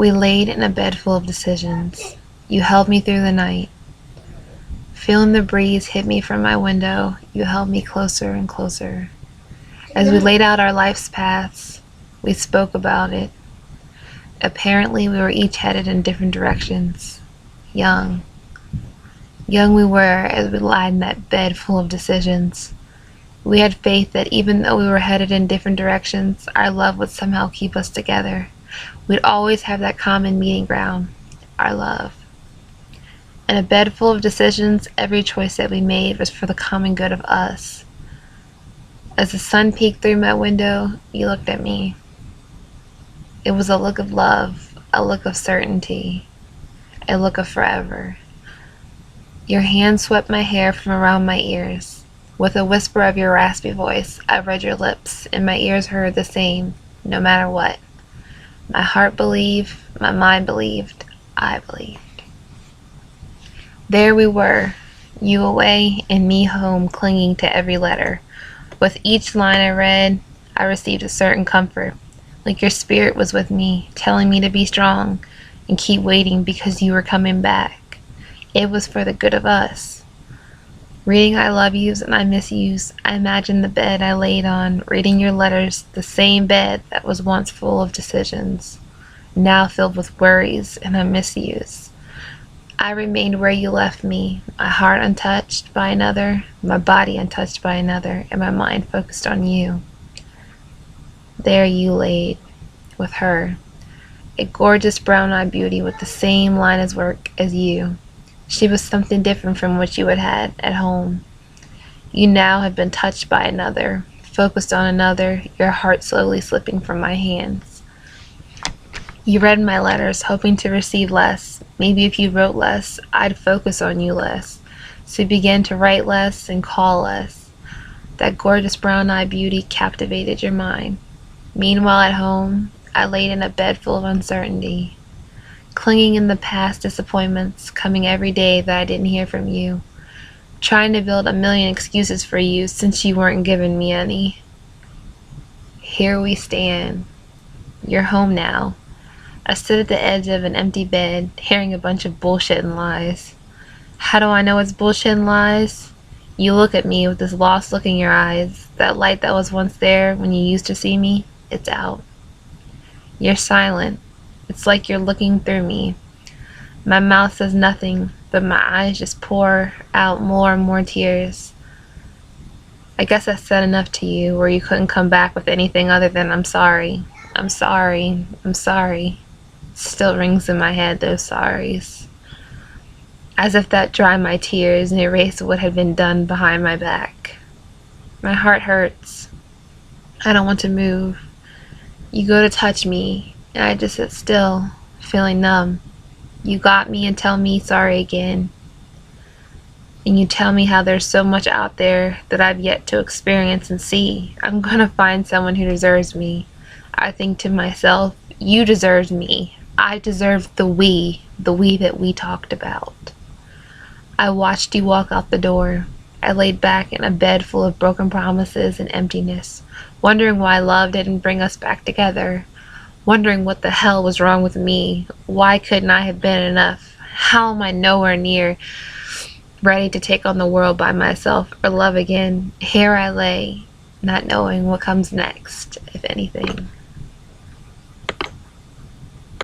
We laid in a bed full of decisions. You held me through the night. Feeling the breeze hit me from my window, you held me closer and closer. As we laid out our life's paths, we spoke about it. Apparently, we were each headed in different directions. Young. Young we were as we lied in that bed full of decisions. We had faith that even though we were headed in different directions, our love would somehow keep us together. We'd always have that common meeting ground, our love. In a bed full of decisions, every choice that we made was for the common good of us. As the sun peeked through my window, you looked at me. It was a look of love, a look of certainty, a look of forever. Your hand swept my hair from around my ears. With a whisper of your raspy voice, I read your lips, and my ears heard the same, no matter what. My heart believed, my mind believed, I believed. There we were, you away and me home, clinging to every letter. With each line I read, I received a certain comfort, like your spirit was with me, telling me to be strong and keep waiting because you were coming back. It was for the good of us. Reading I love yous and I miss yous, I imagined the bed I laid on, reading your letters, the same bed that was once full of decisions, now filled with worries and I miss yous. I remained where you left me, my heart untouched by another, my body untouched by another, and my mind focused on you. There you laid, with her, a gorgeous brown-eyed beauty with the same line of work as you. She was something different from what you had had at home. You now have been touched by another, focused on another, your heart slowly slipping from my hands. You read my letters, hoping to receive less. Maybe if you wrote less, I'd focus on you less. So you began to write less and call less. That gorgeous brown-eyed beauty captivated your mind. Meanwhile at home, I laid in a bed full of uncertainty, clinging in the past disappointments, coming every day that I didn't hear from you, trying to build a million excuses for you since you weren't giving me any. Here we stand. You're home now. I stood at the edge of an empty bed, hearing a bunch of bullshit and lies. How do I know it's bullshit and lies? You look at me with this lost look in your eyes. That light that was once there when you used to see me, it's out. You're silent. It's like you're looking through me. My mouth says nothing, but my eyes just pour out more and more tears. I guess I said enough to you where you couldn't come back with anything other than I'm sorry. I'm sorry. I'm sorry. Still rings in my head, those sorries. As if that dried my tears and erased what had been done behind my back. My heart hurts. I don't want to move. You go to touch me, and I just sit still, feeling numb. You got me and tell me sorry again. And you tell me how there's so much out there that I've yet to experience and see. I'm gonna find someone who deserves me. I think to myself, you deserve me. I deserve the we that we talked about. I watched you walk out the door. I laid back in a bed full of broken promises and emptiness, wondering why love didn't bring us back together, wondering what the hell was wrong with me. Why couldn't I have been enough? How am I nowhere near ready to take on the world by myself or love again? Here I lay, not knowing what comes next, if anything.